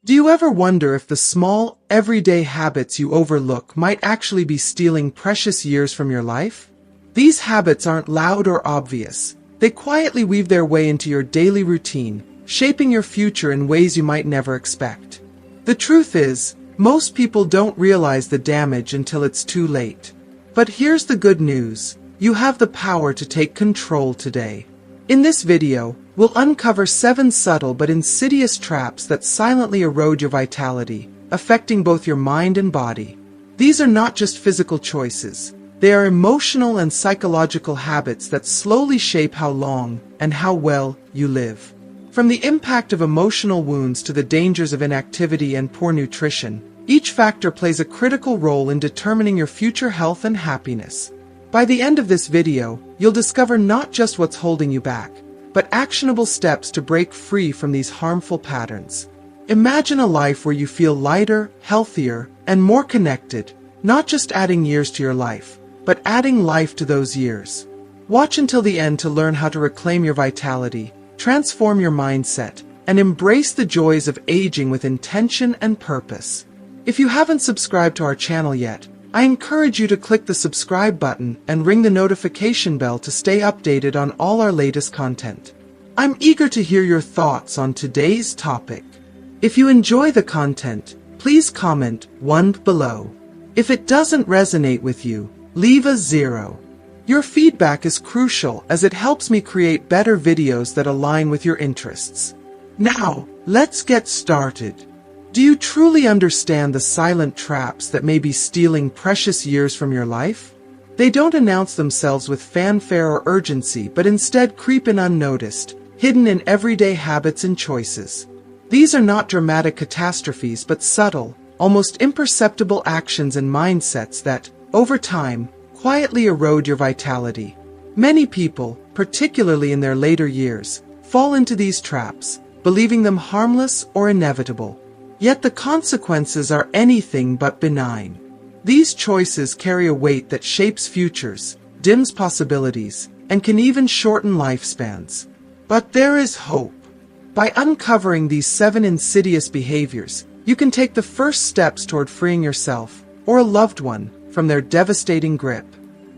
Do you ever wonder if the small, everyday habits you overlook might actually be stealing precious years from your life? These habits aren't loud or obvious. They quietly weave their way into your daily routine, shaping your future in ways you might never expect. The truth is, most people don't realize the damage until it's too late. But here's the good news. You have the power to take control today. In this video, we'll uncover 7 subtle but insidious traps that silently erode your vitality, affecting both your mind and body. These are not just physical choices. They are emotional and psychological habits that slowly shape how long and how well you live. From the impact of emotional wounds to the dangers of inactivity and poor nutrition, each factor plays a critical role in determining your future health and happiness. By the end of this video, you'll discover not just what's holding you back, but actionable steps to break free from these harmful patterns. Imagine a life where you feel lighter, healthier, and more connected, not just adding years to your life, but adding life to those years. Watch until the end to learn how to reclaim your vitality, transform your mindset, and embrace the joys of aging with intention and purpose. If you haven't subscribed to our channel yet, I encourage you to click the subscribe button and ring the notification bell to stay updated on all our latest content. I'm eager to hear your thoughts on today's topic. If you enjoy the content, please comment 1 below. If it doesn't resonate with you, leave a 0. Your feedback is crucial as it helps me create better videos that align with your interests. Now, let's get started. Do you truly understand the silent traps that may be stealing precious years from your life? They don't announce themselves with fanfare or urgency, but instead creep in unnoticed, hidden in everyday habits and choices. These are not dramatic catastrophes, but subtle, almost imperceptible actions and mindsets that, over time, quietly erode your vitality. Many people, particularly in their later years, fall into these traps, believing them harmless or inevitable. Yet the consequences are anything but benign. These choices carry a weight that shapes futures, dims possibilities, and can even shorten lifespans. But there is hope. By uncovering these 7 insidious behaviors, you can take the first steps toward freeing yourself, or a loved one, from their devastating grip.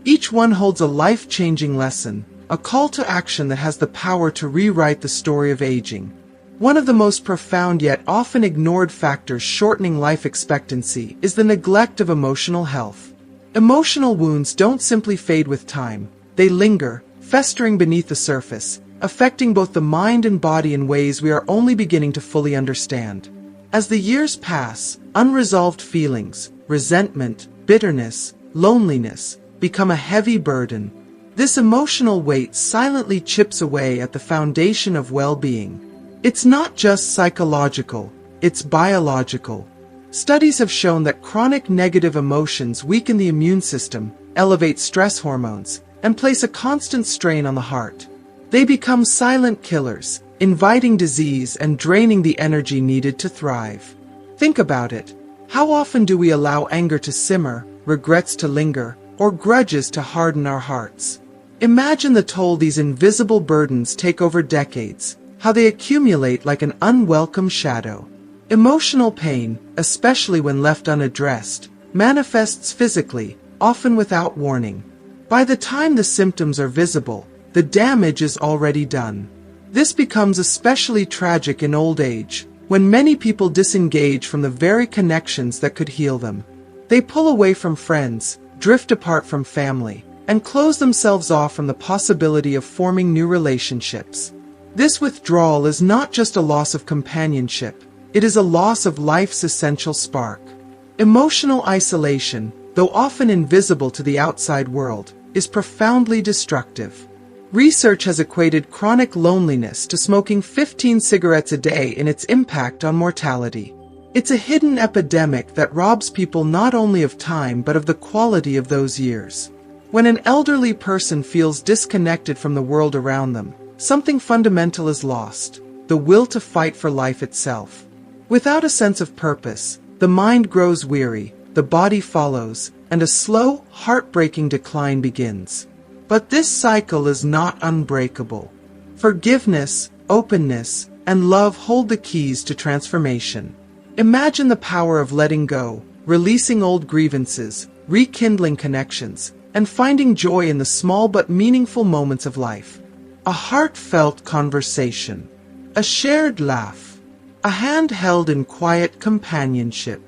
Each one holds a life-changing lesson, a call to action that has the power to rewrite the story of aging. One of the most profound yet often ignored factors shortening life expectancy is the neglect of emotional health. Emotional wounds don't simply fade with time. They linger, festering beneath the surface, affecting both the mind and body in ways we are only beginning to fully understand. As the years pass, unresolved feelings, resentment, bitterness, loneliness, become a heavy burden. This emotional weight silently chips away at the foundation of well-being. It's not just psychological, it's biological. Studies have shown that chronic negative emotions weaken the immune system, elevate stress hormones, and place a constant strain on the heart. They become silent killers, inviting disease and draining the energy needed to thrive. Think about it. How often do we allow anger to simmer, regrets to linger, or grudges to harden our hearts? Imagine the toll these invisible burdens take over decades, how they accumulate like an unwelcome shadow. Emotional pain, especially when left unaddressed, manifests physically, often without warning. By the time the symptoms are visible, the damage is already done. This becomes especially tragic in old age, when many people disengage from the very connections that could heal them. They pull away from friends, drift apart from family, and close themselves off from the possibility of forming new relationships. This withdrawal is not just a loss of companionship, it is a loss of life's essential spark. Emotional isolation, though often invisible to the outside world, is profoundly destructive. Research has equated chronic loneliness to smoking 15 cigarettes a day in its impact on mortality. It's a hidden epidemic that robs people not only of time but of the quality of those years. When an elderly person feels disconnected from the world around them, something fundamental is lost: the will to fight for life itself. Without a sense of purpose, the mind grows weary, the body follows, and a slow, heartbreaking decline begins. But this cycle is not unbreakable. Forgiveness, openness, and love hold the keys to transformation. Imagine the power of letting go, releasing old grievances, rekindling connections, and finding joy in the small but meaningful moments of life. A heartfelt conversation, a shared laugh, a hand held in quiet companionship.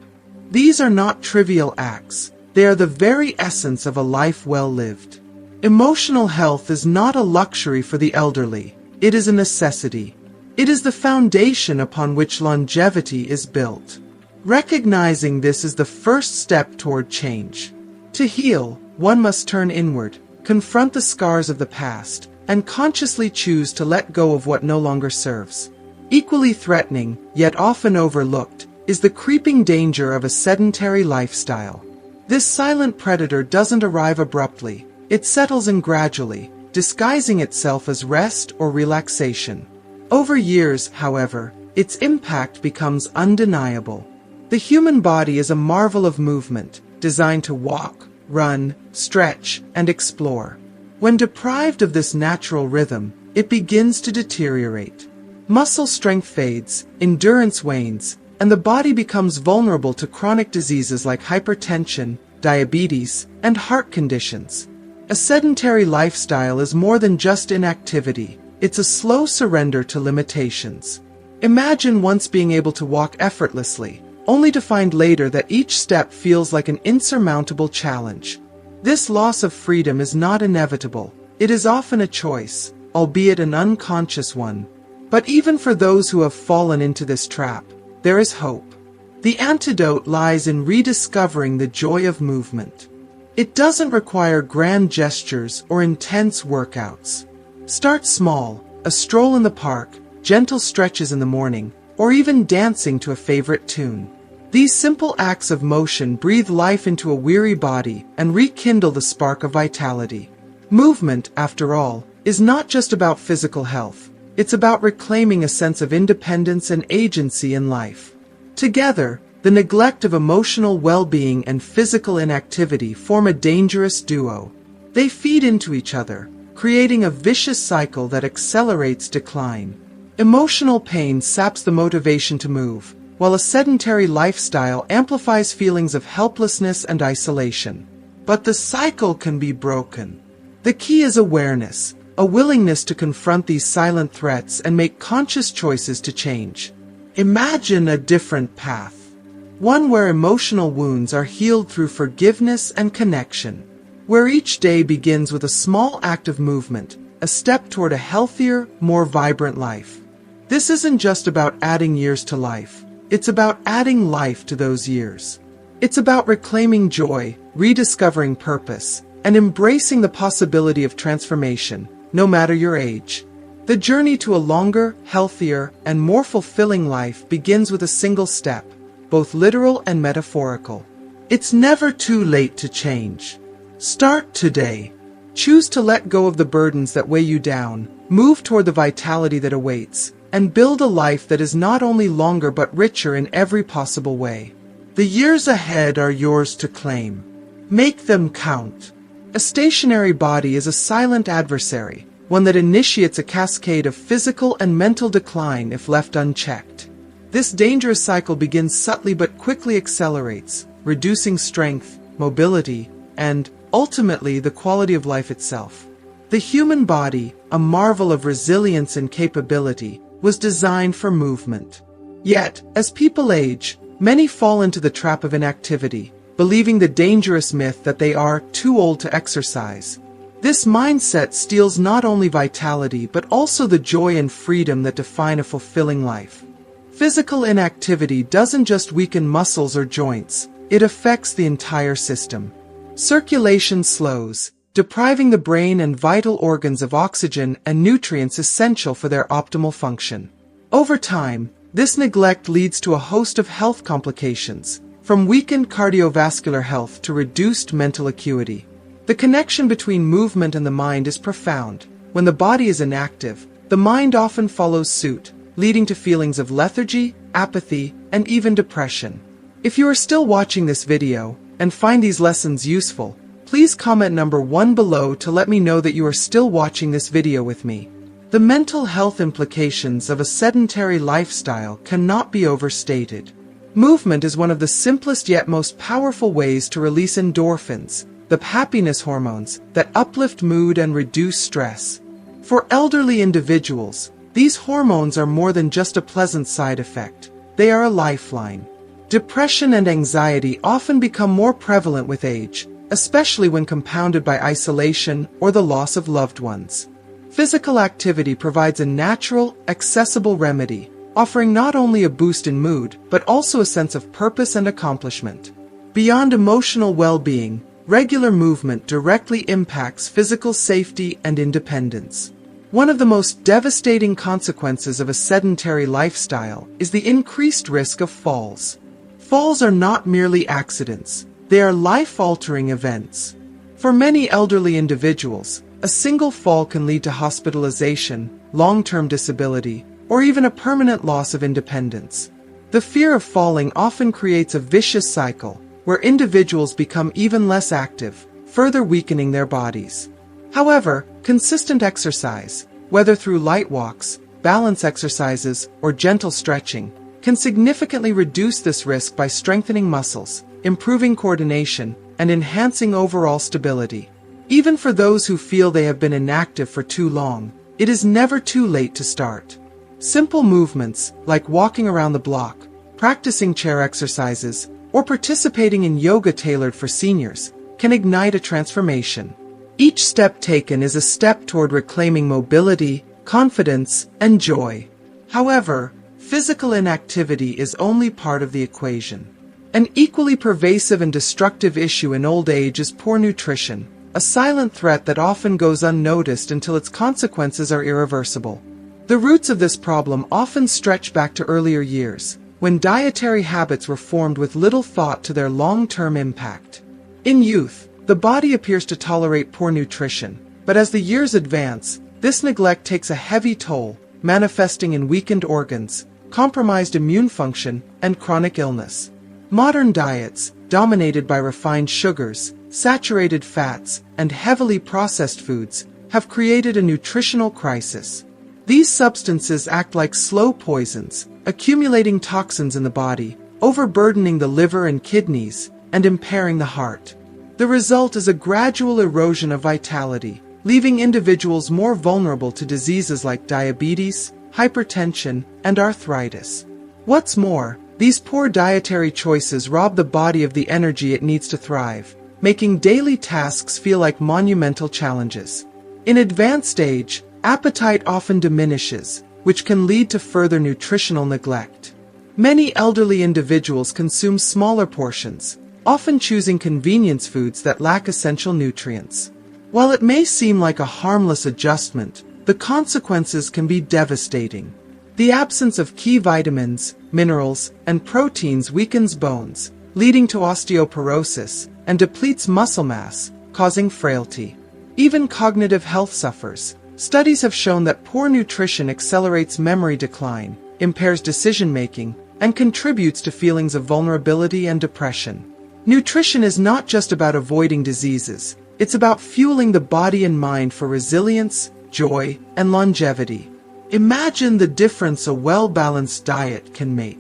These are not trivial acts, they are the very essence of a life well lived. Emotional health is not a luxury for the elderly, it is a necessity. It is the foundation upon which longevity is built. Recognizing this is the first step toward change. To heal, one must turn inward, confront the scars of the past, and consciously choose to let go of what no longer serves. Equally threatening, yet often overlooked, is the creeping danger of a sedentary lifestyle. This silent predator doesn't arrive abruptly, it settles in gradually, disguising itself as rest or relaxation. Over years, however, its impact becomes undeniable. The human body is a marvel of movement, designed to walk, run, stretch, and explore. When deprived of this natural rhythm, it begins to deteriorate. Muscle strength fades, endurance wanes, and the body becomes vulnerable to chronic diseases like hypertension, diabetes, and heart conditions. A sedentary lifestyle is more than just inactivity. It's a slow surrender to limitations. Imagine once being able to walk effortlessly, only to find later that each step feels like an insurmountable challenge. This loss of freedom is not inevitable. It is often a choice, albeit an unconscious one. But even for those who have fallen into this trap, there is hope. The antidote lies in rediscovering the joy of movement. It doesn't require grand gestures or intense workouts. Start small, a stroll in the park, gentle stretches in the morning, or even dancing to a favorite tune. These simple acts of motion breathe life into a weary body and rekindle the spark of vitality. Movement, after all, is not just about physical health. It's about reclaiming a sense of independence and agency in life. Together, the neglect of emotional well-being and physical inactivity form a dangerous duo. They feed into each other, creating a vicious cycle that accelerates decline. Emotional pain saps the motivation to move, while a sedentary lifestyle amplifies feelings of helplessness and isolation. But the cycle can be broken. The key is awareness, a willingness to confront these silent threats and make conscious choices to change. Imagine a different path. One where emotional wounds are healed through forgiveness and connection. Where each day begins with a small act of movement, a step toward a healthier, more vibrant life. This isn't just about adding years to life. It's about adding life to those years. It's about reclaiming joy, rediscovering purpose, and embracing the possibility of transformation, no matter your age. The journey to a longer, healthier, and more fulfilling life begins with a single step, both literal and metaphorical. It's never too late to change. Start today. Choose to let go of the burdens that weigh you down, move toward the vitality that awaits, and build a life that is not only longer but richer in every possible way. The years ahead are yours to claim. Make them count. A stationary body is a silent adversary, one that initiates a cascade of physical and mental decline if left unchecked. This dangerous cycle begins subtly but quickly accelerates, reducing strength, mobility, and, ultimately, the quality of life itself. The human body, a marvel of resilience and capability, was designed for movement. Yet, as people age, many fall into the trap of inactivity, believing the dangerous myth that they are too old to exercise. This mindset steals not only vitality but also the joy and freedom that define a fulfilling life. Physical inactivity doesn't just weaken muscles or joints, it affects the entire system. Circulation slows, depriving the brain and vital organs of oxygen and nutrients essential for their optimal function. Over time, this neglect leads to a host of health complications, from weakened cardiovascular health to reduced mental acuity. The connection between movement and the mind is profound. When the body is inactive, the mind often follows suit, leading to feelings of lethargy, apathy, and even depression. If you are still watching this video and find these lessons useful, please comment number 1 below to let me know that you are still watching this video with me. The mental health implications of a sedentary lifestyle cannot be overstated. Movement is one of the simplest yet most powerful ways to release endorphins, the happiness hormones that uplift mood and reduce stress. For elderly individuals, these hormones are more than just a pleasant side effect. They are a lifeline. Depression and anxiety often become more prevalent with age, especially when compounded by isolation or the loss of loved ones. Physical activity provides a natural, accessible remedy, offering not only a boost in mood, but also a sense of purpose and accomplishment. Beyond emotional well-being, regular movement directly impacts physical safety and independence. One of the most devastating consequences of a sedentary lifestyle is the increased risk of falls. Falls are not merely accidents, they are life-altering events. For many elderly individuals, a single fall can lead to hospitalization, long-term disability, or even a permanent loss of independence. The fear of falling often creates a vicious cycle, where individuals become even less active, further weakening their bodies. However, consistent exercise, whether through light walks, balance exercises, or gentle stretching, can significantly reduce this risk by strengthening muscles, improving coordination, and enhancing overall stability. Even for those who feel they have been inactive for too long, it is never too late to start. Simple movements, like walking around the block, practicing chair exercises, or participating in yoga tailored for seniors, can ignite a transformation. Each step taken is a step toward reclaiming mobility, confidence, and joy. However, physical inactivity is only part of the equation. An equally pervasive and destructive issue in old age is poor nutrition, a silent threat that often goes unnoticed until its consequences are irreversible. The roots of this problem often stretch back to earlier years, when dietary habits were formed with little thought to their long-term impact. In youth, the body appears to tolerate poor nutrition, but as the years advance, this neglect takes a heavy toll, manifesting in weakened organs, compromised immune function, and chronic illness. Modern diets, dominated by refined sugars, saturated fats, and heavily processed foods, have created a nutritional crisis. These substances act like slow poisons, accumulating toxins in the body, overburdening the liver and kidneys, and impairing the heart. The result is a gradual erosion of vitality, leaving individuals more vulnerable to diseases like diabetes, hypertension, and arthritis. What's more, these poor dietary choices rob the body of the energy it needs to thrive, making daily tasks feel like monumental challenges. In advanced age, appetite often diminishes, which can lead to further nutritional neglect. Many elderly individuals consume smaller portions, often choosing convenience foods that lack essential nutrients. While it may seem like a harmless adjustment, the consequences can be devastating. The absence of key vitamins, minerals, and proteins weakens bones, leading to osteoporosis, and depletes muscle mass, causing frailty. Even cognitive health suffers. Studies have shown that poor nutrition accelerates memory decline, impairs decision-making, and contributes to feelings of vulnerability and depression. Nutrition is not just about avoiding diseases, it's about fueling the body and mind for resilience, joy, and longevity. Imagine the difference a well-balanced diet can make.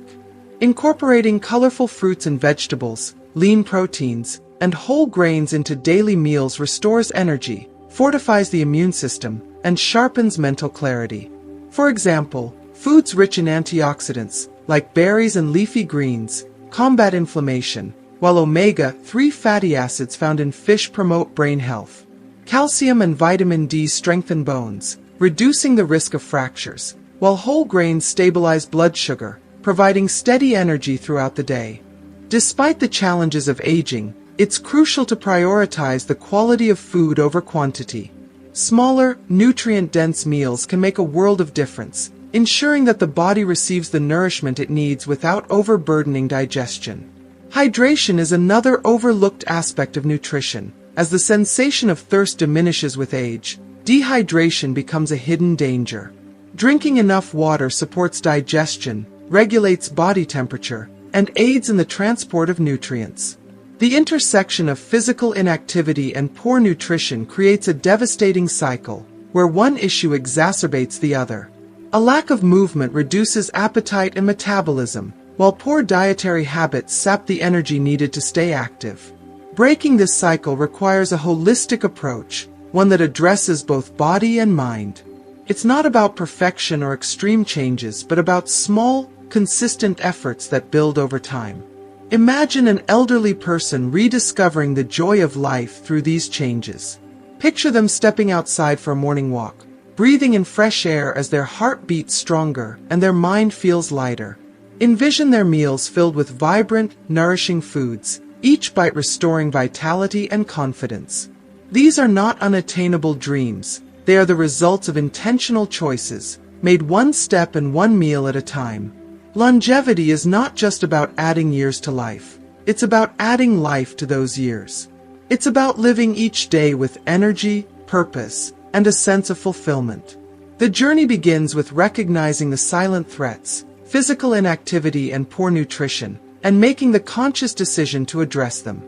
Incorporating colorful fruits and vegetables, lean proteins, and whole grains into daily meals restores energy, fortifies the immune system, and sharpens mental clarity. For example, foods rich in antioxidants, like berries and leafy greens, combat inflammation, while omega-3 fatty acids found in fish promote brain health. Calcium and vitamin D strengthen bones, reducing the risk of fractures, while whole grains stabilize blood sugar, providing steady energy throughout the day. Despite the challenges of aging, it's crucial to prioritize the quality of food over quantity. Smaller, nutrient-dense meals can make a world of difference, ensuring that the body receives the nourishment it needs without overburdening digestion. Hydration is another overlooked aspect of nutrition. As the sensation of thirst diminishes with age, dehydration becomes a hidden danger. Drinking enough water supports digestion, regulates body temperature, and aids in the transport of nutrients. The intersection of physical inactivity and poor nutrition creates a devastating cycle, where one issue exacerbates the other. A lack of movement reduces appetite and metabolism, while poor dietary habits sap the energy needed to stay active. Breaking this cycle requires a holistic approach, one that addresses both body and mind. It's not about perfection or extreme changes, but about small, consistent efforts that build over time. Imagine an elderly person rediscovering the joy of life through these changes. Picture them stepping outside for a morning walk, breathing in fresh air as their heart beats stronger and their mind feels lighter. Envision their meals filled with vibrant, nourishing foods, each bite restoring vitality and confidence. These are not unattainable dreams. They are the results of intentional choices, made one step and one meal at a time. Longevity is not just about adding years to life. It's about adding life to those years. It's about living each day with energy, purpose, and a sense of fulfillment. The journey begins with recognizing the silent threats, physical inactivity and poor nutrition, and making the conscious decision to address them.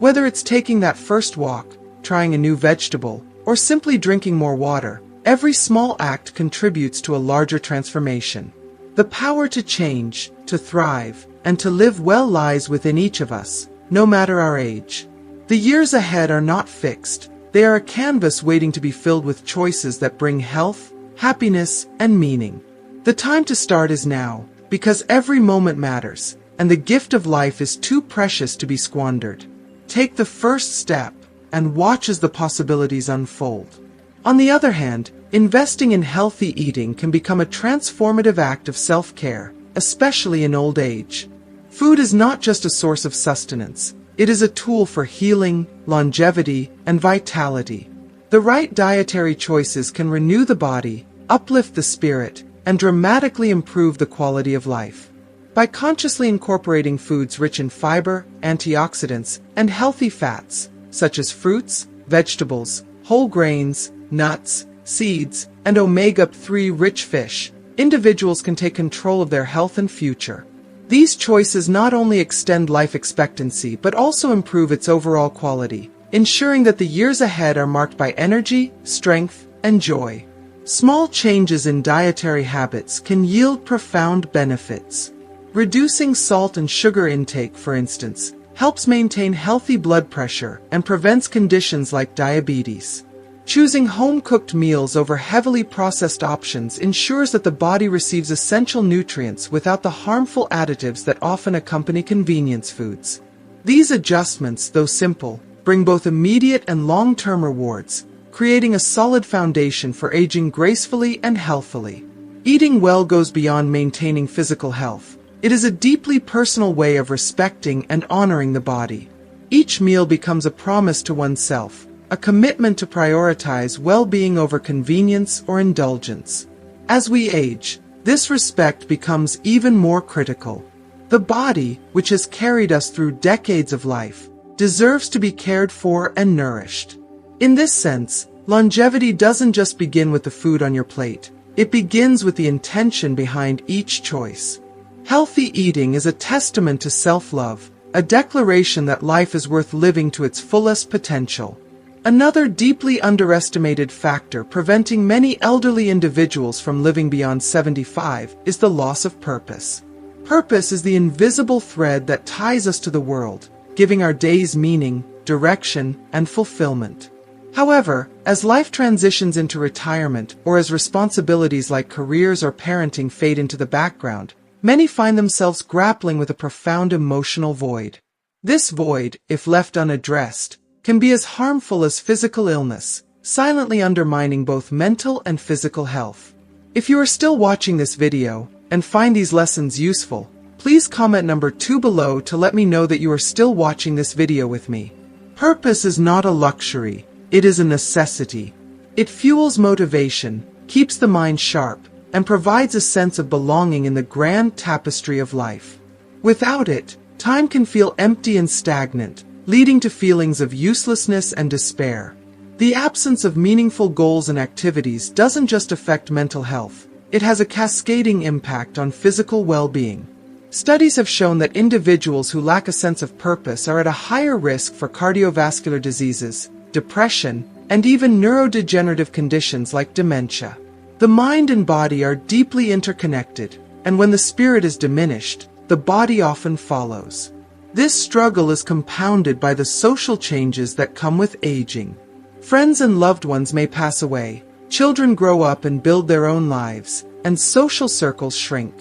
Whether it's taking that first walk, trying a new vegetable, or simply drinking more water, every small act contributes to a larger transformation. The power to change, to thrive, and to live well lies within each of us, no matter our age. The years ahead are not fixed. They are a canvas waiting to be filled with choices that bring health, happiness, and meaning. The time to start is now, because every moment matters, and the gift of life is too precious to be squandered. Take the first step, and watch as the possibilities unfold. On the other hand, investing in healthy eating can become a transformative act of self-care, especially in old age. Food is not just a source of sustenance. It is a tool for healing, longevity, and vitality. The right dietary choices can renew the body, uplift the spirit, and dramatically improve the quality of life. By consciously incorporating foods rich in fiber, antioxidants, and healthy fats, such as fruits, vegetables, whole grains, nuts, seeds, and omega-3 rich fish, individuals can take control of their health and future. These choices not only extend life expectancy but also improve its overall quality, ensuring that the years ahead are marked by energy, strength, and joy. Small changes in dietary habits can yield profound benefits. Reducing salt and sugar intake, for instance, helps maintain healthy blood pressure and prevents conditions like diabetes. Choosing home-cooked meals over heavily processed options ensures that the body receives essential nutrients without the harmful additives that often accompany convenience foods. These adjustments, though simple, bring both immediate and long-term rewards, creating a solid foundation for aging gracefully and healthily. Eating well goes beyond maintaining physical health. It is a deeply personal way of respecting and honoring the body. Each meal becomes a promise to oneself, a commitment to prioritize well-being over convenience or indulgence. As we age, this respect becomes even more critical. The body, which has carried us through decades of life, deserves to be cared for and nourished. In this sense, longevity doesn't just begin with the food on your plate. It begins with the intention behind each choice. Healthy eating is a testament to self-love, a declaration that life is worth living to its fullest potential. Another deeply underestimated factor preventing many elderly individuals from living beyond 75 is the loss of purpose. Purpose is the invisible thread that ties us to the world, giving our days meaning, direction, and fulfillment. However, as life transitions into retirement or as responsibilities like careers or parenting fade into the background, many find themselves grappling with a profound emotional void. This void, if left unaddressed, can be as harmful as physical illness, silently undermining both mental and physical health. If you are still watching this video and find these lessons useful, please comment number 2 below to let me know that you are still watching this video with me. Purpose is not a luxury, it is a necessity. It fuels motivation, keeps the mind sharp, and provides a sense of belonging in the grand tapestry of life. Without it, time can feel empty and stagnant, leading to feelings of uselessness and despair. The absence of meaningful goals and activities doesn't just affect mental health, it has a cascading impact on physical well-being. Studies have shown that individuals who lack a sense of purpose are at a higher risk for cardiovascular diseases, depression, and even neurodegenerative conditions like dementia. The mind and body are deeply interconnected, and when the spirit is diminished, the body often follows. This struggle is compounded by the social changes that come with aging. Friends and loved ones may pass away, children grow up and build their own lives, and social circles shrink.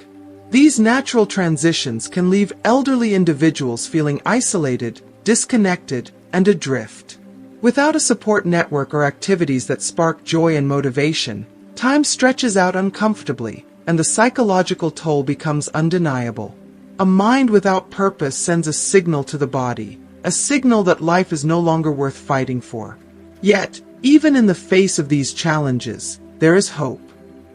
These natural transitions can leave elderly individuals feeling isolated, disconnected, and adrift. Without a support network or activities that spark joy and motivation, time stretches out uncomfortably, and the psychological toll becomes undeniable. A mind without purpose sends a signal to the body, a signal that life is no longer worth fighting for. Yet, even in the face of these challenges, there is hope.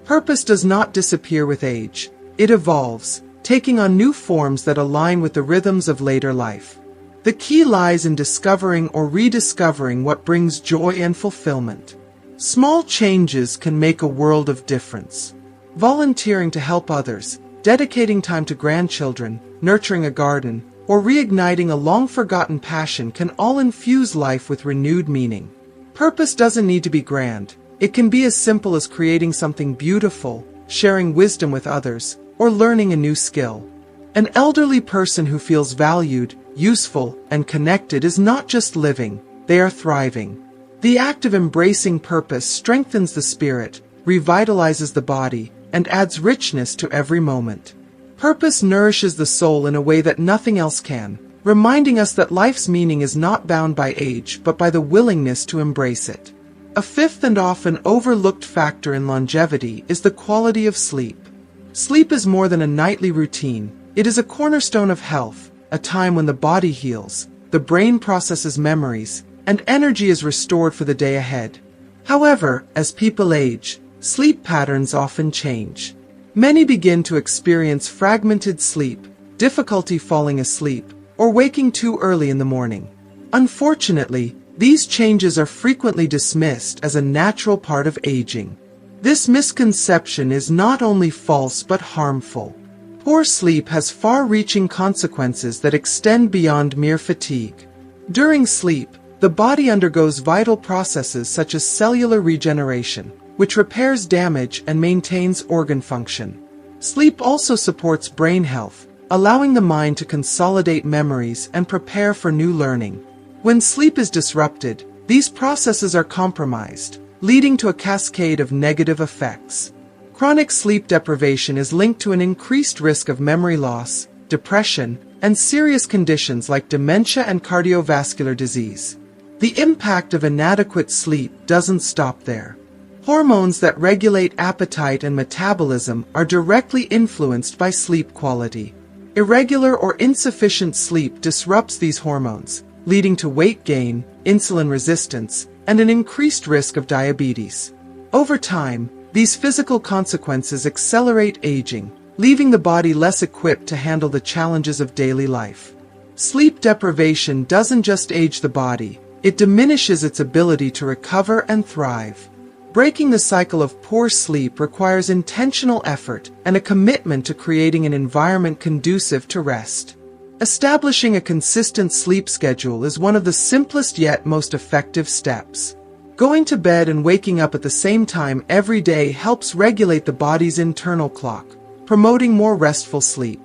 Purpose does not disappear with age. It evolves, taking on new forms that align with the rhythms of later life. The key lies in discovering or rediscovering what brings joy and fulfillment. Small changes can make a world of difference. Volunteering to help others, dedicating time to grandchildren, nurturing a garden, or reigniting a long-forgotten passion can all infuse life with renewed meaning. Purpose doesn't need to be grand. It can be as simple as creating something beautiful, sharing wisdom with others, or learning a new skill. An elderly person who feels valued, useful, and connected is not just living, they are thriving. The act of embracing purpose strengthens the spirit, revitalizes the body, and adds richness to every moment. Purpose nourishes the soul in a way that nothing else can, reminding us that life's meaning is not bound by age but by the willingness to embrace it. A fifth and often overlooked factor in longevity is the quality of sleep. Sleep is more than a nightly routine. It is a cornerstone of health, a time when the body heals, the brain processes memories, and energy is restored for the day ahead. However, as people age, sleep patterns often change. Many begin to experience fragmented sleep, difficulty falling asleep, or waking too early in the morning. Unfortunately, these changes are frequently dismissed as a natural part of aging. This misconception is not only false but harmful. Poor sleep has far-reaching consequences that extend beyond mere fatigue. During sleep, the body undergoes vital processes such as cellular regeneration, which repairs damage and maintains organ function. Sleep also supports brain health, allowing the mind to consolidate memories and prepare for new learning. When sleep is disrupted, these processes are compromised, leading to a cascade of negative effects. Chronic sleep deprivation is linked to an increased risk of memory loss, depression, and serious conditions like dementia and cardiovascular disease. The impact of inadequate sleep doesn't stop there. Hormones that regulate appetite and metabolism are directly influenced by sleep quality. Irregular or insufficient sleep disrupts these hormones, leading to weight gain, insulin resistance, and an increased risk of diabetes. Over time, these physical consequences accelerate aging, leaving the body less equipped to handle the challenges of daily life. Sleep deprivation doesn't just age the body, it diminishes its ability to recover and thrive. Breaking the cycle of poor sleep requires intentional effort and a commitment to creating an environment conducive to rest. Establishing a consistent sleep schedule is one of the simplest yet most effective steps. Going to bed and waking up at the same time every day helps regulate the body's internal clock, promoting more restful sleep.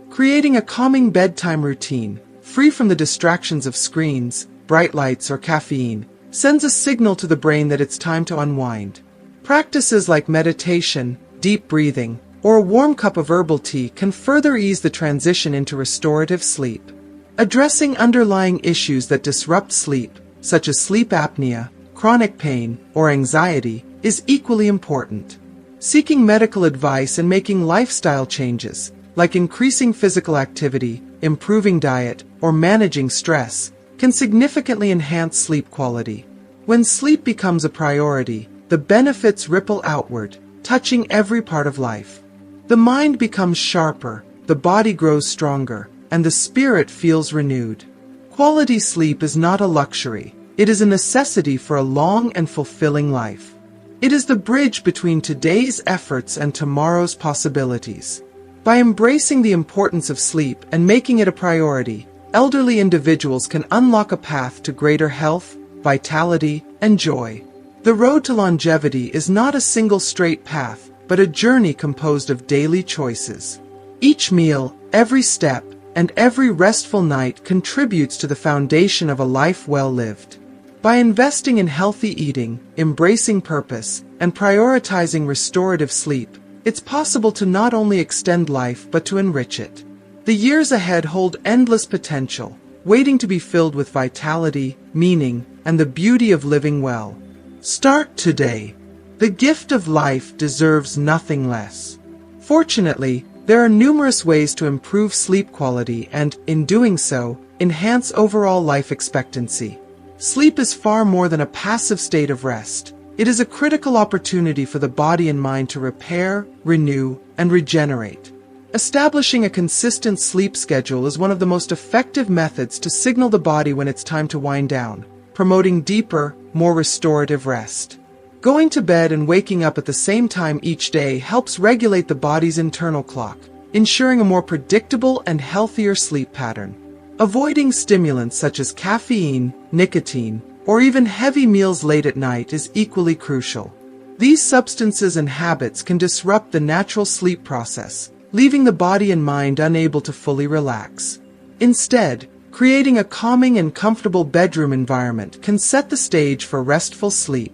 Creating a calming bedtime routine, free from the distractions of screens, bright lights, or caffeine, sends a signal to the brain that it's time to unwind. Practices like meditation, deep breathing, or a warm cup of herbal tea can further ease the transition into restorative sleep. Addressing underlying issues that disrupt sleep, such as sleep apnea, chronic pain, or anxiety, is equally important. Seeking medical advice and making lifestyle changes, like increasing physical activity, improving diet, or managing stress, can significantly enhance sleep quality. When sleep becomes a priority, the benefits ripple outward, touching every part of life. The mind becomes sharper, the body grows stronger, and the spirit feels renewed. Quality sleep is not a luxury, it is a necessity for a long and fulfilling life. It is the bridge between today's efforts and tomorrow's possibilities. By embracing the importance of sleep and making it a priority, elderly individuals can unlock a path to greater health, vitality, and joy. The road to longevity is not a single straight path, but a journey composed of daily choices. Each meal, every step and every restful night contributes to the foundation of a life well lived. By investing in healthy eating, embracing purpose, and prioritizing restorative sleep, it's possible to not only extend life but to enrich it. The years ahead hold endless potential, waiting to be filled with vitality, meaning, and the beauty of living well. Start today. The gift of life deserves nothing less. Fortunately, there are numerous ways to improve sleep quality and, in doing so, enhance overall life expectancy. Sleep is far more than a passive state of rest. It is a critical opportunity for the body and mind to repair, renew, and regenerate. Establishing a consistent sleep schedule is one of the most effective methods to signal the body when it's time to wind down, promoting deeper, more restorative rest. Going to bed and waking up at the same time each day helps regulate the body's internal clock, ensuring a more predictable and healthier sleep pattern. Avoiding stimulants such as caffeine, nicotine, or even heavy meals late at night is equally crucial. These substances and habits can disrupt the natural sleep process, leaving the body and mind unable to fully relax. Instead, creating a calming and comfortable bedroom environment can set the stage for restful sleep.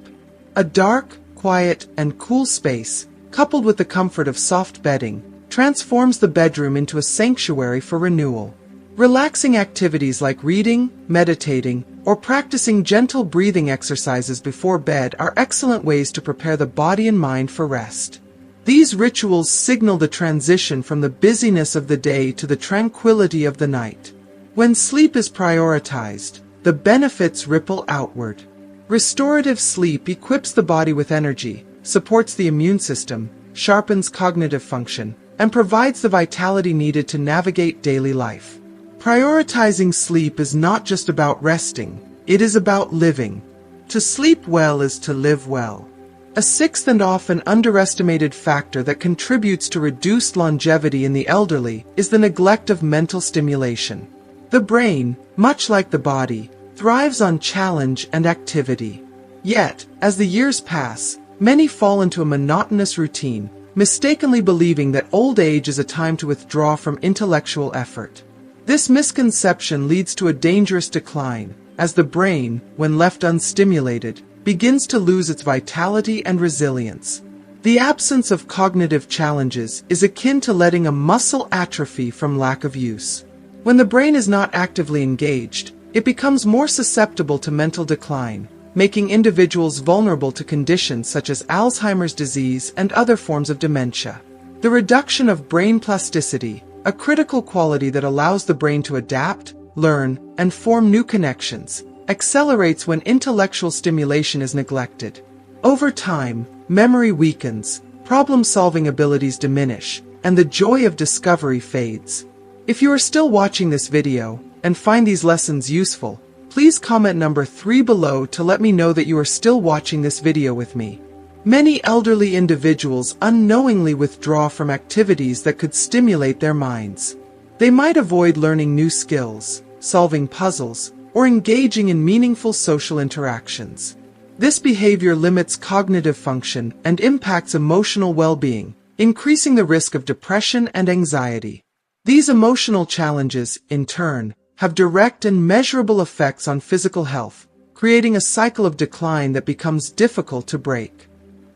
A dark, quiet, and cool space, coupled with the comfort of soft bedding, transforms the bedroom into a sanctuary for renewal. Relaxing activities like reading, meditating, or practicing gentle breathing exercises before bed are excellent ways to prepare the body and mind for rest. These rituals signal the transition from the busyness of the day to the tranquility of the night. When sleep is prioritized, the benefits ripple outward. Restorative sleep equips the body with energy, supports the immune system, sharpens cognitive function, and provides the vitality needed to navigate daily life. Prioritizing sleep is not just about resting, it is about living. To sleep well is to live well. A sixth and often underestimated factor that contributes to reduced longevity in the elderly is the neglect of mental stimulation. The brain, much like the body, thrives on challenge and activity. Yet, as the years pass, many fall into a monotonous routine, mistakenly believing that old age is a time to withdraw from intellectual effort. This misconception leads to a dangerous decline, as the brain, when left unstimulated, begins to lose its vitality and resilience. The absence of cognitive challenges is akin to letting a muscle atrophy from lack of use. When the brain is not actively engaged, it becomes more susceptible to mental decline, making individuals vulnerable to conditions such as Alzheimer's disease and other forms of dementia. The reduction of brain plasticity, a critical quality that allows the brain to adapt, learn, and form new connections, accelerates when intellectual stimulation is neglected. Over time, memory weakens, problem-solving abilities diminish, and the joy of discovery fades. If you are still watching this video and find these lessons useful, please comment number 3 below to let me know that you are still watching this video with me. Many elderly individuals unknowingly withdraw from activities that could stimulate their minds. They might avoid learning new skills, solving puzzles, or engaging in meaningful social interactions. This behavior limits cognitive function and impacts emotional well-being, increasing the risk of depression and anxiety. These emotional challenges, in turn, have direct and measurable effects on physical health, creating a cycle of decline that becomes difficult to break.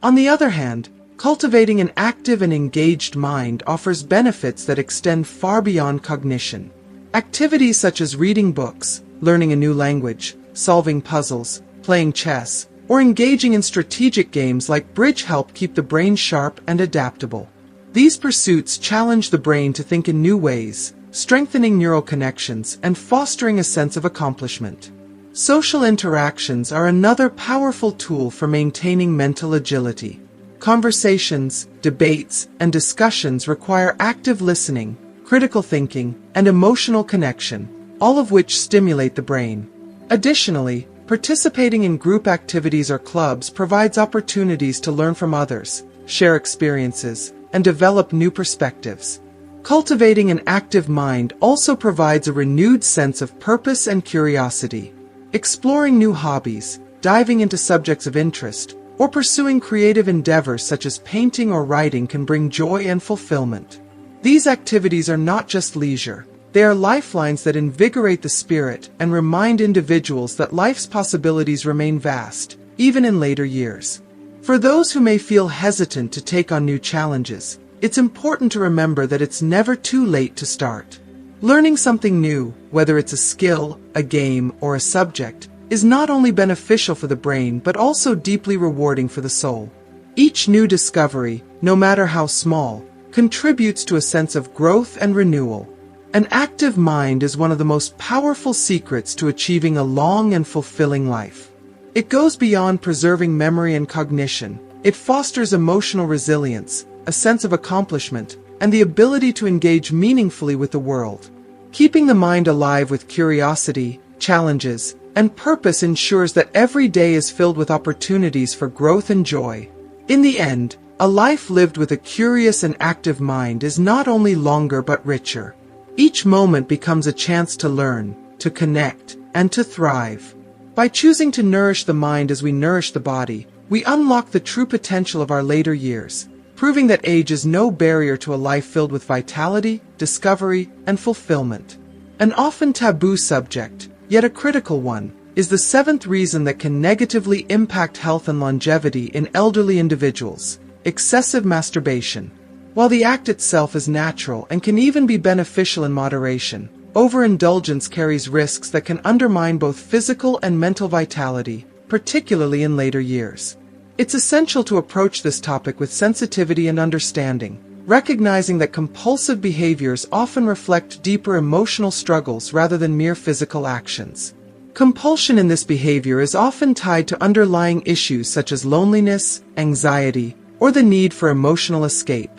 On the other hand, cultivating an active and engaged mind offers benefits that extend far beyond cognition. Activities such as reading books, learning a new language, solving puzzles, playing chess, or engaging in strategic games like bridge help keep the brain sharp and adaptable. These pursuits challenge the brain to think in new ways, strengthening neural connections and fostering a sense of accomplishment. Social interactions are another powerful tool for maintaining mental agility. Conversations, debates, and discussions require active listening, critical thinking, and emotional connection, all of which stimulate the brain. Additionally, participating in group activities or clubs provides opportunities to learn from others, share experiences, and develop new perspectives. Cultivating an active mind also provides a renewed sense of purpose and curiosity. Exploring new hobbies, diving into subjects of interest, or pursuing creative endeavors such as painting or writing can bring joy and fulfillment. These activities are not just leisure. They are lifelines that invigorate the spirit and remind individuals that life's possibilities remain vast, even in later years. For those who may feel hesitant to take on new challenges, it's important to remember that it's never too late to start. Learning something new, whether it's a skill, a game, or a subject, is not only beneficial for the brain but also deeply rewarding for the soul. Each new discovery, no matter how small, contributes to a sense of growth and renewal. An active mind is one of the most powerful secrets to achieving a long and fulfilling life. It goes beyond preserving memory and cognition. It fosters emotional resilience, a sense of accomplishment, and the ability to engage meaningfully with the world. Keeping the mind alive with curiosity, challenges, and purpose ensures that every day is filled with opportunities for growth and joy. In the end, a life lived with a curious and active mind is not only longer but richer. Each moment becomes a chance to learn, to connect, and to thrive. By choosing to nourish the mind as we nourish the body, we unlock the true potential of our later years, proving that age is no barrier to a life filled with vitality, discovery, and fulfillment. An often taboo subject, yet a critical one, is the seventh reason that can negatively impact health and longevity in elderly individuals: excessive masturbation. While the act itself is natural and can even be beneficial in moderation, overindulgence carries risks that can undermine both physical and mental vitality, particularly in later years. It's essential to approach this topic with sensitivity and understanding, recognizing that compulsive behaviors often reflect deeper emotional struggles rather than mere physical actions. Compulsion in this behavior is often tied to underlying issues such as loneliness, anxiety, or the need for emotional escape.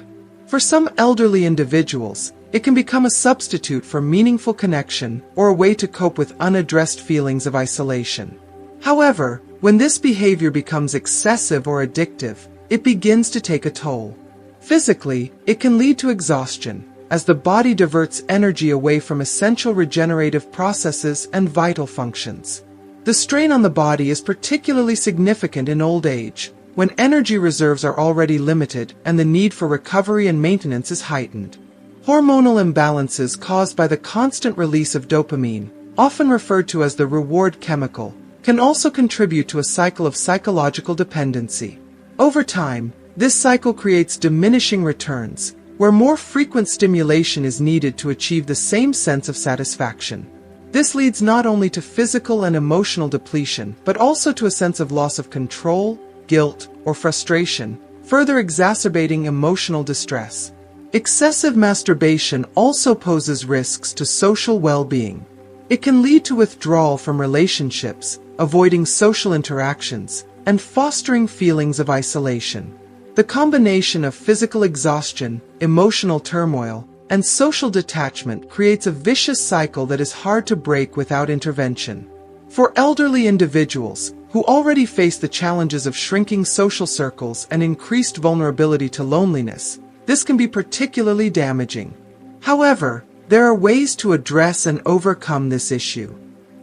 For some elderly individuals, it can become a substitute for meaningful connection or a way to cope with unaddressed feelings of isolation. However, when this behavior becomes excessive or addictive, it begins to take a toll. Physically, it can lead to exhaustion, as the body diverts energy away from essential regenerative processes and vital functions. The strain on the body is particularly significant in old age, when energy reserves are already limited and the need for recovery and maintenance is heightened. Hormonal imbalances caused by the constant release of dopamine, often referred to as the reward chemical, can also contribute to a cycle of psychological dependency. Over time, this cycle creates diminishing returns, where more frequent stimulation is needed to achieve the same sense of satisfaction. This leads not only to physical and emotional depletion, but also to a sense of loss of control, guilt, or frustration, further exacerbating emotional distress. Excessive masturbation also poses risks to social well-being. It can lead to withdrawal from relationships, avoiding social interactions, and fostering feelings of isolation. The combination of physical exhaustion, emotional turmoil, and social detachment creates a vicious cycle that is hard to break without intervention. For elderly individuals, who already face the challenges of shrinking social circles and increased vulnerability to loneliness, this can be particularly damaging. However, there are ways to address and overcome this issue.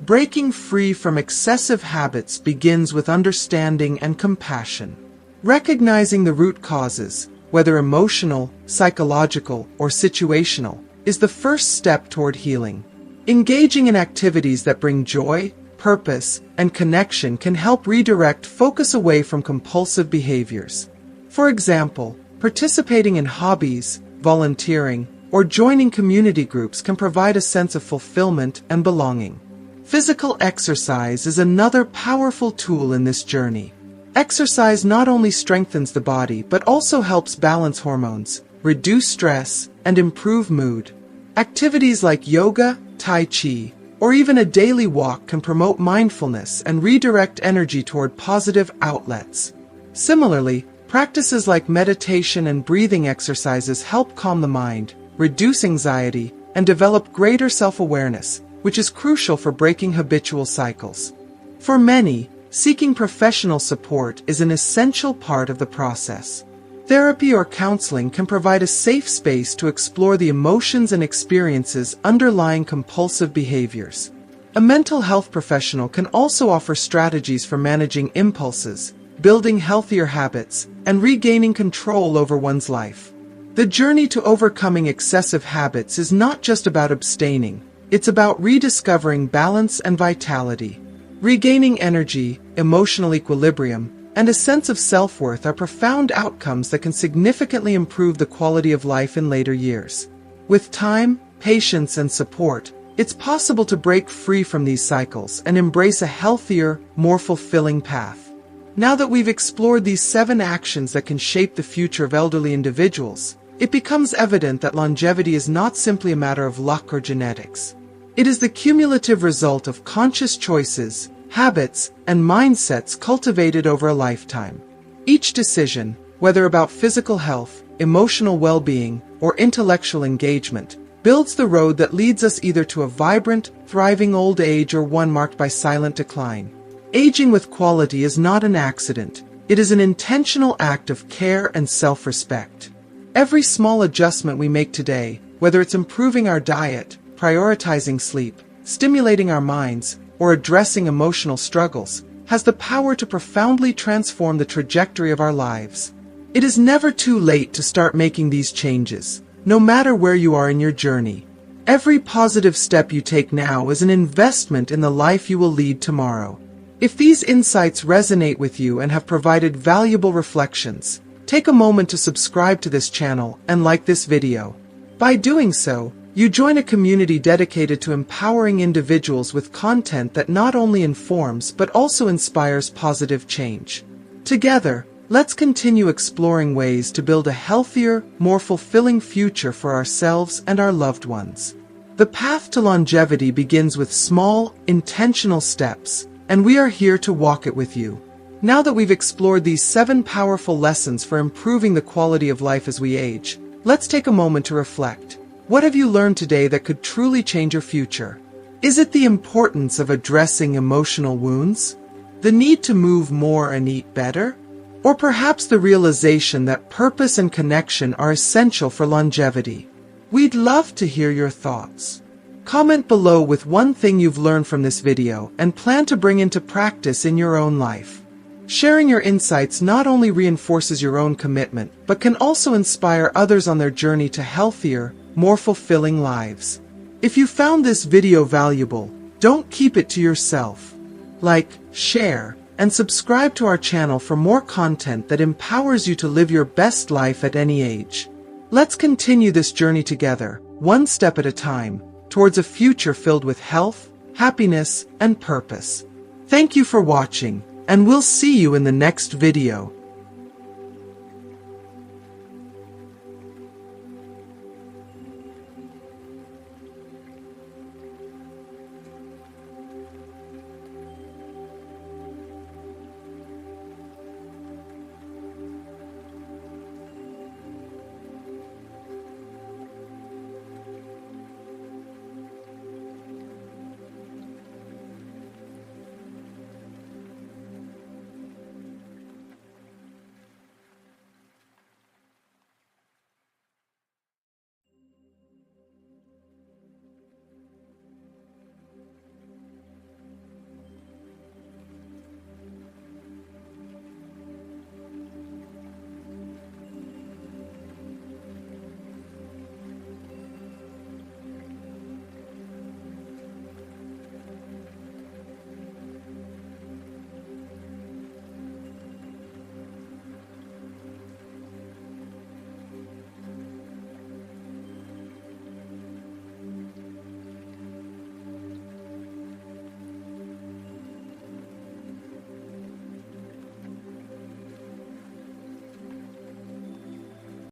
Breaking free from excessive habits begins with understanding and compassion. Recognizing the root causes, whether emotional, psychological, or situational, is the first step toward healing. Engaging in activities that bring joy, purpose, and connection can help redirect focus away from compulsive behaviors. For example, participating in hobbies, volunteering, or joining community groups can provide a sense of fulfillment and belonging. Physical exercise is another powerful tool in this journey. Exercise not only strengthens the body but also helps balance hormones, reduce stress, and improve mood. Activities like yoga, tai chi, or even a daily walk can promote mindfulness and redirect energy toward positive outlets. Similarly, practices like meditation and breathing exercises help calm the mind, reduce anxiety, and develop greater self-awareness, which is crucial for breaking habitual cycles. For many, seeking professional support is an essential part of the process. Therapy or counseling can provide a safe space to explore the emotions and experiences underlying compulsive behaviors. A mental health professional can also offer strategies for managing impulses, building healthier habits, and regaining control over one's life. The journey to overcoming excessive habits is not just about abstaining, it's about rediscovering balance and vitality. Regaining energy, emotional equilibrium, and a sense of self-worth are profound outcomes that can significantly improve the quality of life in later years. With time, patience, and support, it's possible to break free from these cycles and embrace a healthier, more fulfilling path. Now that we've explored these 7 actions that can shape the future of elderly individuals, it becomes evident that longevity is not simply a matter of luck or genetics. It is the cumulative result of conscious choices, habits, and mindsets cultivated over a lifetime. Each decision, whether about physical health, emotional well-being, or intellectual engagement, builds the road that leads us either to a vibrant, thriving old age or one marked by silent decline. Aging with quality is not an accident. It is an intentional act of care and self-respect. Every small adjustment we make today, whether it's improving our diet, prioritizing sleep, stimulating our minds, or addressing emotional struggles, has the power to profoundly transform the trajectory of our lives. It is never too late to start making these changes, no matter where you are in your journey. Every positive step you take now is an investment in the life you will lead tomorrow. If these insights resonate with you and have provided valuable reflections, take a moment to subscribe to this channel and like this video. By doing so, you join a community dedicated to empowering individuals with content that not only informs but also inspires positive change. Together, let's continue exploring ways to build a healthier, more fulfilling future for ourselves and our loved ones. The path to longevity begins with small, intentional steps, and we are here to walk it with you. Now that we've explored these 7 powerful lessons for improving the quality of life as we age, let's take a moment to reflect. What have you learned today that could truly change your future? Is it the importance of addressing emotional wounds? The need to move more and eat better? Or perhaps the realization that purpose and connection are essential for longevity? We'd love to hear your thoughts. Comment below with one thing you've learned from this video and plan to bring into practice in your own life. Sharing your insights not only reinforces your own commitment, but can also inspire others on their journey to healthier, more fulfilling lives. If you found this video valuable, don't keep it to yourself. Like, share, and subscribe to our channel for more content that empowers you to live your best life at any age. Let's continue this journey together, one step at a time, towards a future filled with health, happiness, and purpose. Thank you for watching, and we'll see you in the next video.